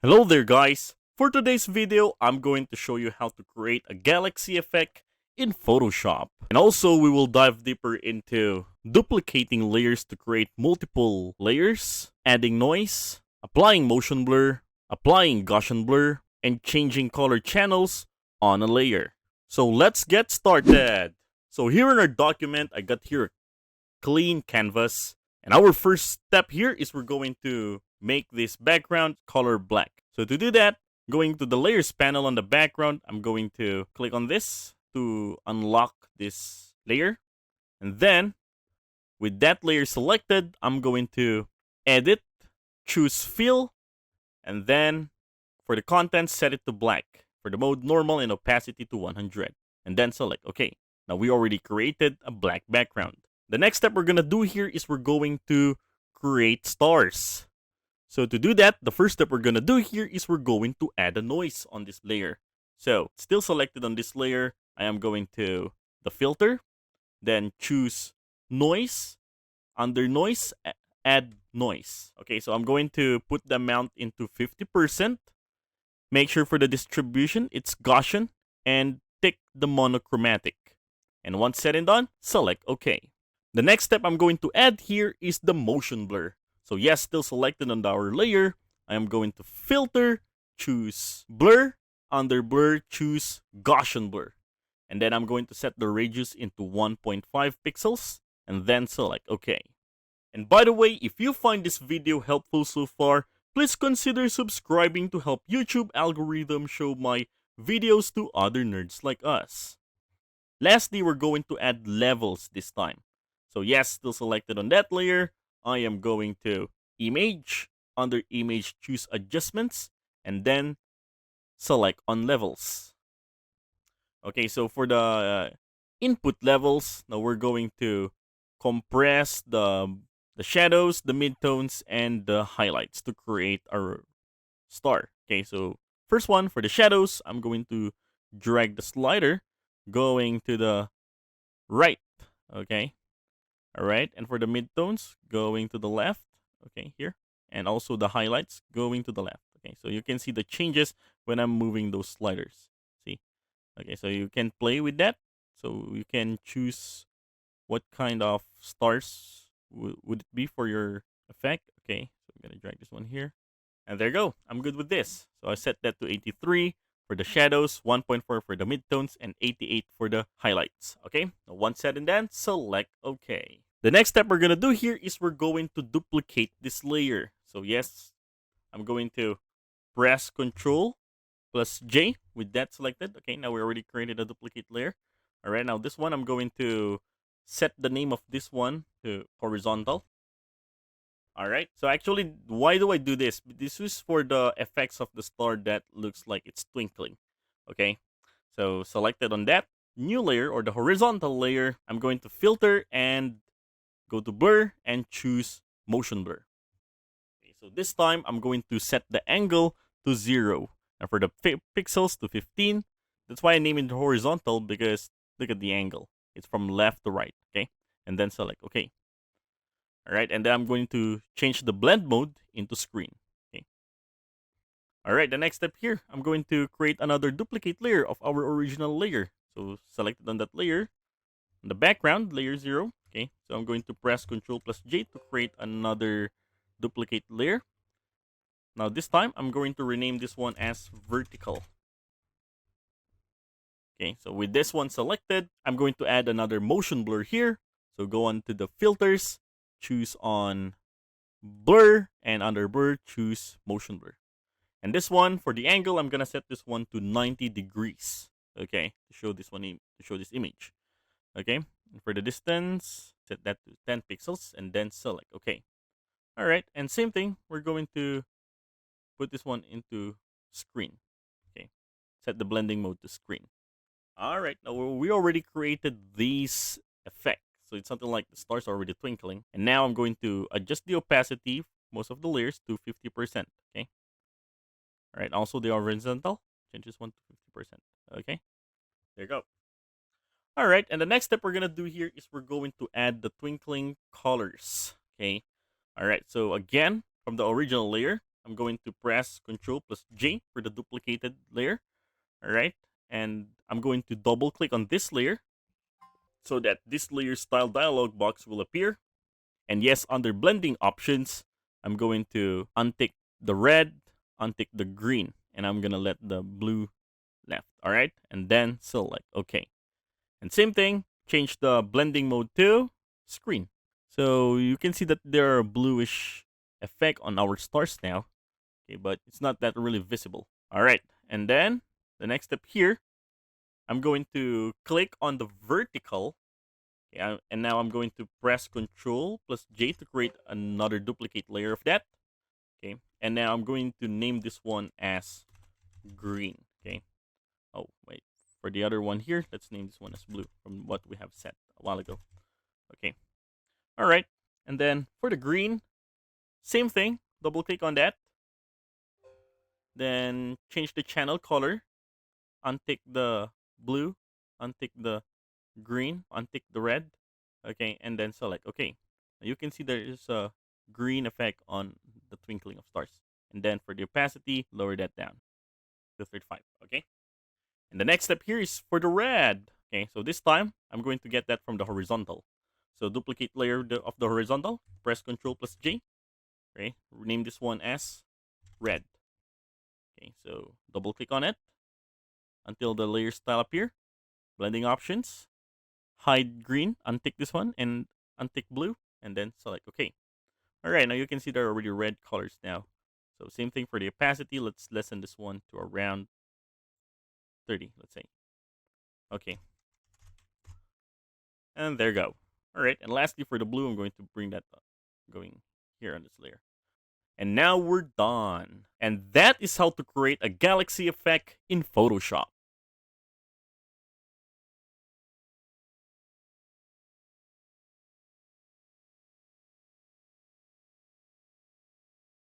Hello there guys! For today's video, I'm going to show you how to create a galaxy effect in Photoshop. And also, we will dive deeper into duplicating layers to create multiple layers, adding noise, applying motion blur, applying Gaussian blur, and changing color channels on a layer. So let's get started! So here in our document, I got here a clean canvas. And our first step here is we're going to make this background color black. So to do that, going to the layers panel on the background, I'm going to click on this to unlock this layer. And then with that layer selected, I'm going to edit, choose fill, and then for the content, set it to black. For the mode normal and opacity to 100. And then select OK. Now we already created a black background. The next step we're going to do here is we're going to create stars. So to do that, the first step we're going to do here is we're going to add a noise on this layer. So still selected on this layer, I am going to the filter, then choose noise. Under noise, add noise. Okay, so I'm going to put the amount into 50%. Make sure for the distribution, it's Gaussian, and tick the monochromatic. And once said and done, select OK. The next step I'm going to add here is the motion blur. So yes, still selected on our layer. I am going to filter, choose blur. Under blur, choose Gaussian blur. And then I'm going to set the radius into 1.5 pixels and then select OK. And by the way, if you find this video helpful so far, please consider subscribing to help YouTube algorithm show my videos to other nerds like us. Lastly, we're going to add levels this time. So yes, still selected on that layer. I am going to image. Under image, choose adjustments and then select on levels. Okay, so for the input levels, now we're going to compress the shadows, the midtones, and the highlights to create our star. Okay, so first one for the shadows, I'm going to drag the slider going to the right. Okay, all right, and for the midtones, going to the left. Okay, here, and also the highlights going to the left. Okay, so you can see the changes when I'm moving those sliders. See, okay, so you can play with that. So you can choose what kind of stars would it be for your effect. Okay, so I'm gonna drag this one here. And there you go. I'm good with this. So I set that to 83 for the shadows, 1.4 for the midtones, and 88 for the highlights. Okay, now once said and done, select OK. The next step we're going to do here is we're going to duplicate this layer. So yes, I'm going to press Ctrl plus J with that selected. Okay, now we already created a duplicate layer. All right, now this one, I'm going to set the name of this one to horizontal. All right. So actually, why do I do this? This is for the effects of the star that looks like it's twinkling. Okay. So selected on that new layer or the horizontal layer, I'm going to filter and go to blur and choose motion blur. Okay, so this time I'm going to set the angle to 0 and for the pixels to 15. That's why I name it horizontal because look at the angle. It's from left to right. Okay. And then select OK. All right, and then I'm going to change the blend mode into screen. Okay. All right, the next step here, I'm going to create another duplicate layer of our original layer. So selected on that layer, in the background, layer 0. Okay, so I'm going to press Ctrl plus J to create another duplicate layer. Now this time, I'm going to rename this one as vertical. Okay, so with this one selected, I'm going to add another motion blur here. So go on to the filters, choose on blur, and under blur, choose motion blur. And this one, for the angle, I'm gonna set this one to 90 degrees. Okay, to show this one, to show this image. Okay, and for the distance, set that to 10 pixels, and then select. Okay. All right, and same thing, we're going to put this one into screen. Okay, set the blending mode to screen. All right, now we already created these effects. So it's something like the stars are already twinkling. And now I'm going to adjust the opacity, most of the layers, to 50%. Okay. All right, also the horizontal, change this one to 50%. Okay, there you go. All right, and the next step we're going to do here is we're going to add the twinkling colors. Okay. All right, so again, from the original layer, I'm going to press Control plus J for the duplicated layer. All right. And I'm going to double click on this layer so that this layer style dialog box will appear. And yes, under blending options, I'm going to untick the red, untick the green, and I'm going to let the blue left. All right. And then select OK. And same thing, change the blending mode to screen. So you can see that there are bluish effect on our stars now. Okay, but it's not that really visible. All right. And then the next step here, I'm going to click on the vertical. Okay, and now I'm going to press Control plus J to create another duplicate layer of that. Okay. And now I'm going to name this one as green. Okay. Oh, wait. For the other one here, let's name this one as blue from what we have set a while ago. Okay. All right. And then for the green, same thing. Double click on that. Then change the channel color. Untick the blue. Untick the green. Untick the red. Okay. And then select OK. Now you can see there is a green effect on the twinkling of stars. And then for the opacity, lower that down to 35. Okay. And the next step here is for the red. Okay, so this time I'm going to get that from the horizontal. So duplicate layer of the horizontal, press Control plus J. Okay, rename this one as red. Okay, so double click on it until the layer style appear. Blending options, hide green, untick this one, and untick blue, and then select OK. All right, now you can see there are already red colors now. So same thing for the opacity. Let's lessen this one to around 30, let's say. Okay. And there you go. All right, and lastly for the blue, I'm going to bring that up, going here on this layer. And now we're done. And that is how to create a galaxy effect in Photoshop.